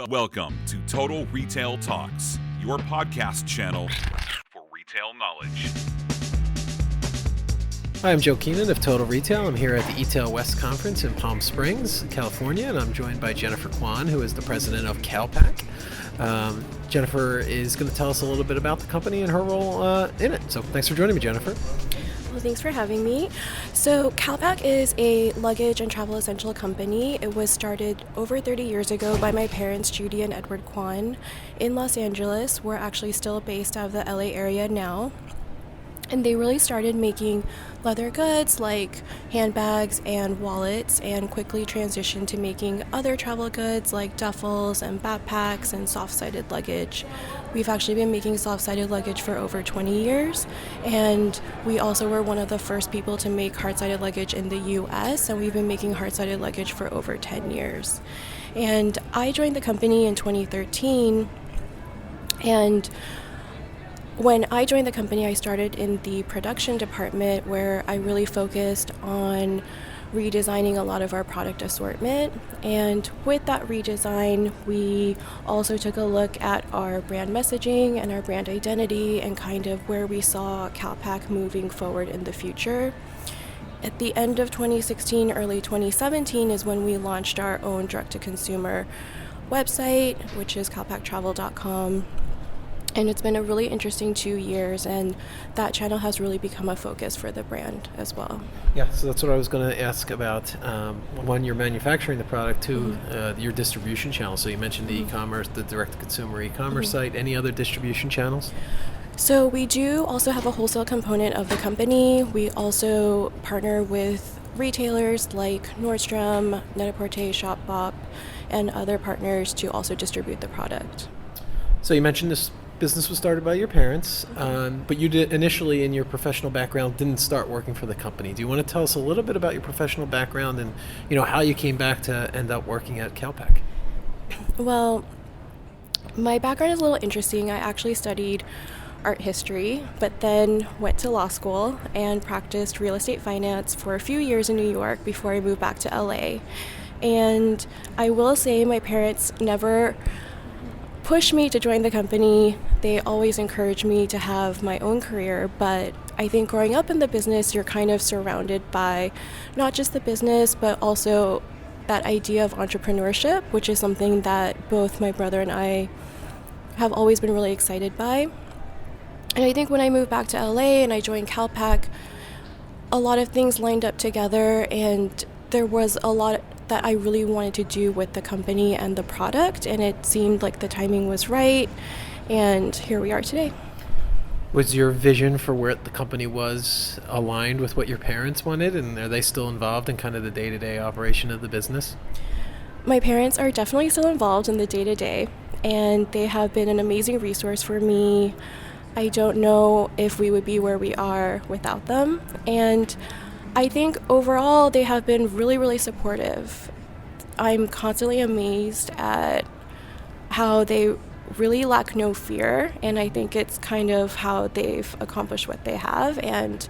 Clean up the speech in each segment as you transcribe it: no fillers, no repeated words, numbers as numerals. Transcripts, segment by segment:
Welcome to Total Retail Talks, your podcast channel for retail knowledge. Hi, I'm Joe Keenan of Total Retail. I'm here at the eTail West Conference in Palm Springs, California, and I'm joined by Jennifer Kwon, who is the president of CALPAK. Jennifer is going to tell us a little bit about the company and her role in it. So thanks for joining me, Jennifer. Well, thanks for having me. So CALPAK is a luggage and travel essential company. It was started over 30 years ago by my parents, Judy and Edward Kwon, in Los Angeles. We're actually still based out of the LA area now. And they really started making leather goods like handbags and wallets, and quickly transitioned to making other travel goods like duffels and backpacks and soft-sided luggage. We've actually been making soft-sided luggage for over 20 years, and we also were one of the first people to make hard-sided luggage in the US, and we've been making hard-sided luggage for over 10 years. And I joined the company in 2013, and when I joined the company, I started in the production department, where I really focused on redesigning a lot of our product assortment. And with that redesign, we also took a look at our brand messaging and our brand identity and kind of where we saw CALPAK moving forward in the future. At the end of 2016, early 2017 is when we launched our own direct-to-consumer website, which is calpaktravel.com. And it's been a really interesting 2 years, and that channel has really become a focus for the brand as well. Yeah, so that's what I was going to ask about. When you're manufacturing the product, to your distribution channel. So you mentioned the e-commerce, the direct-to-consumer e-commerce site. Any other distribution channels? So we do also have a wholesale component of the company. We also partner with retailers like Nordstrom, Net-a-Porter, Shopbop, and other partners to also distribute the product. So you mentioned this business was started by your parents, but you did initially, in your professional background, didn't start working for the company. Do you want to tell us a little bit about your professional background and how you came back to end up working at CALPAK? Well, my background is a little interesting. I actually studied art history, but then went to law school and practiced real estate finance for a few years in New York before I moved back to LA. And I will say my parents never pushed me to join the company. They always encouraged me to have my own career, but I think growing up in the business, you're kind of surrounded by not just the business, but also that idea of entrepreneurship, which is something that both my brother and I have always been really excited by. And I think when I moved back to LA and I joined CALPAK, a lot of things lined up together, and there was a lot that I really wanted to do with the company and the product, and it seemed like the timing was right, and here we are today. Was your vision for where the company was aligned with what your parents wanted, and are they still involved in kind of the day-to-day operation of the business? My parents are definitely still involved in the day-to-day, and they have been an amazing resource for me. I don't know if we would be where we are without them, and I think overall they have been really, really supportive. I'm constantly amazed at how they really lack no fear, and I think it's kind of how they've accomplished what they have. And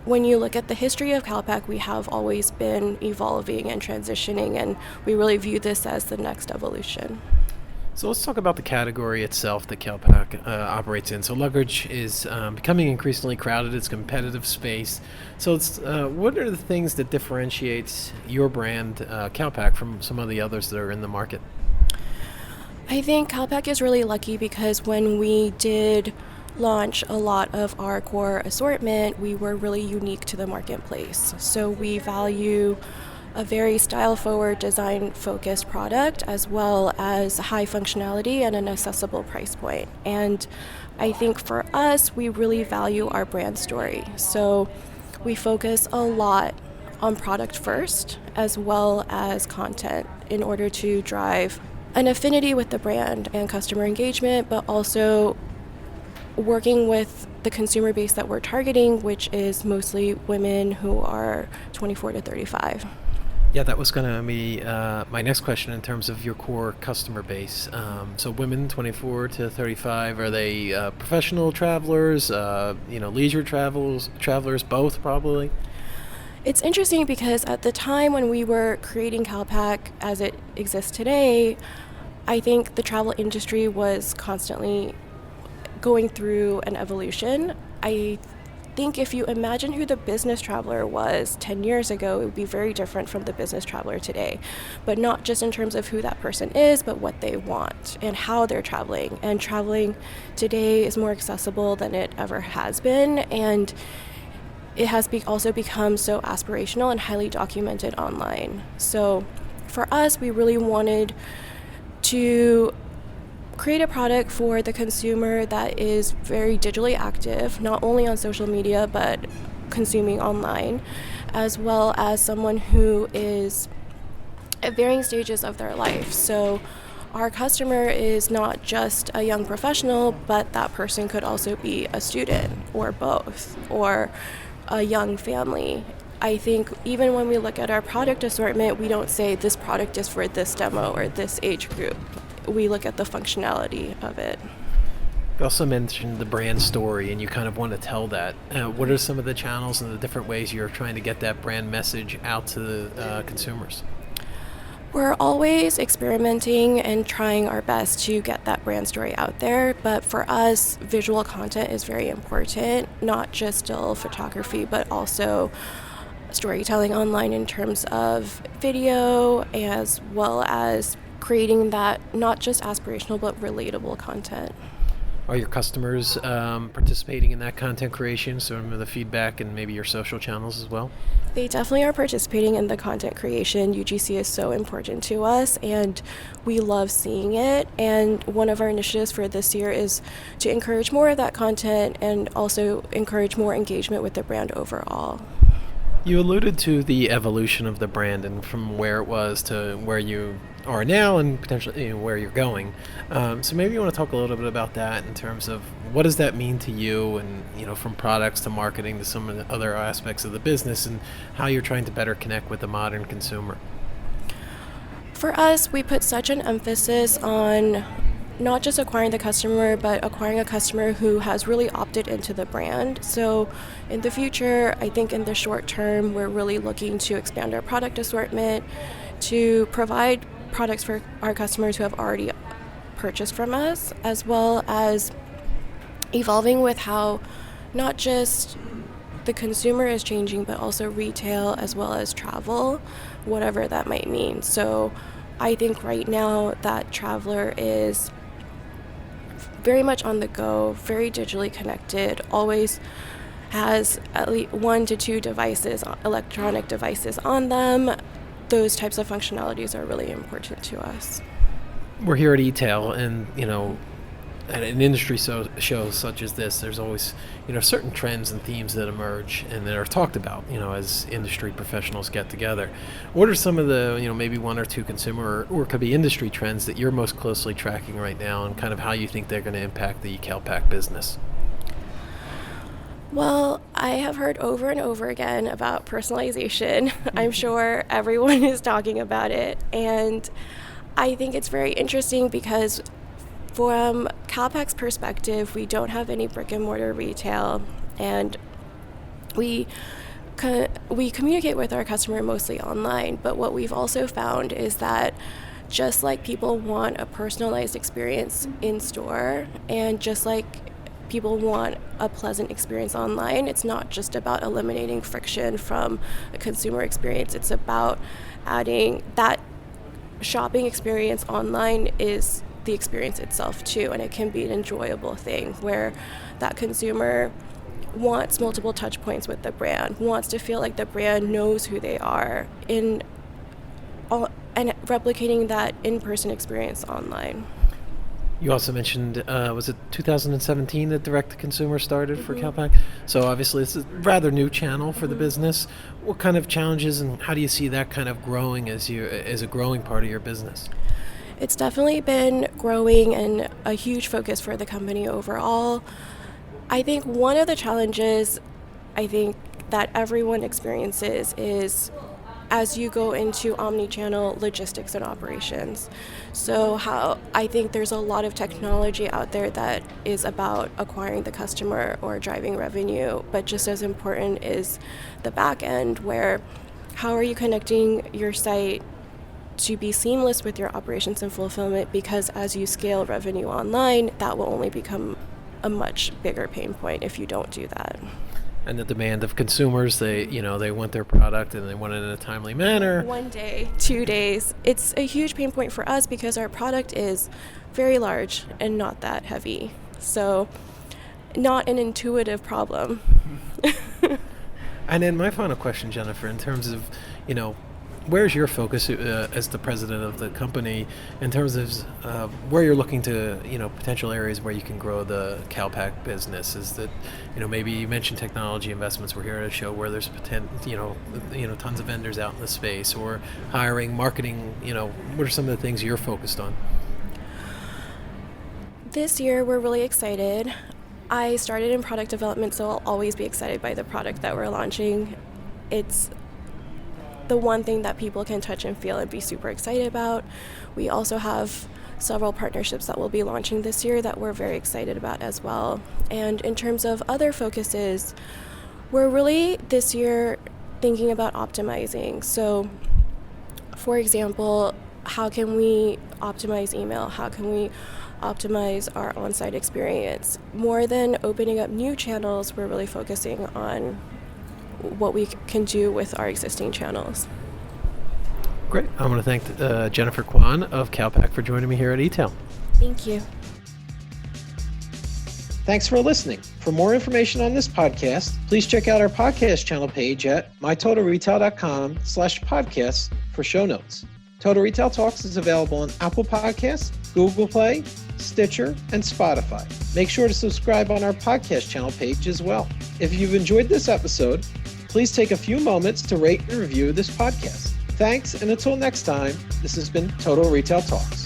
when you look at the history of CALPAK, we have always been evolving and transitioning, and we really view this as the next evolution. So let's talk about the category itself that CALPAK operates in. So luggage is becoming increasingly crowded. It's a competitive space. So what are the things that differentiates your brand, CALPAK, from some of the others that are in the market? I think CALPAK is really lucky because when we did launch a lot of our core assortment, we were really unique to the marketplace. So we value a very style-forward, design-focused product, as well as high functionality and an accessible price point. And I think for us, we really value our brand story. So we focus a lot on product first, as well as content, in order to drive an affinity with the brand and customer engagement, but also working with the consumer base that we're targeting, which is mostly women who are 24 to 35. Yeah, that was going to be my next question in terms of your core customer base. So women 24 to 35, are they professional travelers, leisure travelers, both probably? It's interesting because at the time when we were creating CALPAK as it exists today, I think the travel industry was constantly going through an evolution. I think if you imagine who the business traveler was 10 years ago, it would be very different from the business traveler today. But not just in terms of who that person is, but what they want and how they're traveling. And traveling today is more accessible than it ever has been. And it has also become so aspirational and highly documented online. So for us, we really wanted to create a product for the consumer that is very digitally active, not only on social media, but consuming online, as well as someone who is at varying stages of their life. So our customer is not just a young professional, but that person could also be a student or both, or a young family. I think even when we look at our product assortment, we don't say this product is for this demo or this age group. We look at the functionality of it. You also mentioned the brand story, and you kind of want to tell that. What are some of the channels and the different ways you're trying to get that brand message out to the consumers? We're always experimenting and trying our best to get that brand story out there, but for us, visual content is very important, not just still photography, but also storytelling online in terms of video, as well as creating that not just aspirational but relatable content. Are your customers participating in that content creation, some of the feedback, and maybe your social channels as well? They definitely are participating in the content creation. UGC is so important to us, and we love seeing it. And one of our initiatives for this year is to encourage more of that content and also encourage more engagement with the brand overall. You alluded to the evolution of the brand and from where it was to where you are now and potentially where you're going. So maybe you want to talk a little bit about that in terms of what does that mean to you, and from products to marketing to some of the other aspects of the business, and how you're trying to better connect with the modern consumer. For us, we put such an emphasis on not just acquiring the customer, but acquiring a customer who has really opted into the brand. So in the future, I think in the short term, we're really looking to expand our product assortment to provide products for our customers who have already purchased from us, as well as evolving with how not just the consumer is changing, but also retail as well as travel, whatever that might mean. So I think right now that traveler is very much on the go, very digitally connected, always has at least 1 to 2 devices, electronic devices on them. Those types of functionalities are really important to us. We're here at eTail, and at an industry show such as this, there's always certain trends and themes that emerge and that are talked about as industry professionals get together. What are some of the maybe 1 or 2 consumer or could be industry trends that you're most closely tracking right now, and kind of how you think they're going to impact the CALPAK business? Well, I have heard over and over again about personalization. I'm sure everyone is talking about it, and I think it's very interesting because from CALPAK's perspective, we don't have any brick and mortar retail, and we communicate with our customer mostly online. But what we've also found is that just like people want a personalized experience in store, and just like people want a pleasant experience online, it's not just about eliminating friction from a consumer experience. It's about adding that shopping experience online is the experience itself too, and it can be an enjoyable thing where that consumer wants multiple touch points with the brand, wants to feel like the brand knows who they are and replicating that in-person experience online. You also mentioned, was it 2017 that direct-to-consumer started for CALPAK? So obviously it's a rather new channel for the business. What kind of challenges and how do you see that kind of growing as a growing part of your business? It's definitely been growing and a huge focus for the company overall. I think one of the challenges that everyone experiences is as you go into omni-channel logistics and operations. So I think there's a lot of technology out there that is about acquiring the customer or driving revenue, but just as important is the back end, where how are you connecting your site to be seamless with your operations and fulfillment, because as you scale revenue online, that will only become a much bigger pain point if you don't do that. And the demand of consumers, they want their product and they want it in a timely manner. 1 day, 2 days. It's a huge pain point for us because our product is very large and not that heavy. So not an intuitive problem. And then my final question, Jennifer, in terms of, where's your focus as the president of the company in terms of where you're looking to, potential areas where you can grow the CALPAK business? Is that, maybe you mentioned technology investments. We're here at a show where there's tons of vendors out in the space, or hiring, marketing. What are some of the things you're focused on? This year, we're really excited. I started in product development, so I'll always be excited by the product that we're launching. It's the one thing that people can touch and feel and be super excited about. We also have several partnerships that we'll be launching this year that we're very excited about as well. And in terms of other focuses, we're really this year thinking about optimizing. So, for example, how can we optimize email? How can we optimize our on-site experience? More than opening up new channels, we're really focusing on what we can do with our existing channels. Great. I want to thank Jennifer Kwon of CALPAK for joining me here at eTail. Thank you. Thanks for listening. For more information on this podcast, please check out our podcast channel page at mytotalretail.com/podcasts for show notes. Total Retail Talks is available on Apple Podcasts, Google Play, Stitcher, and Spotify. Make sure to subscribe on our podcast channel page as well. If you've enjoyed this episode, please take a few moments to rate and review this podcast. Thanks, and until next time, this has been Total Retail Talks.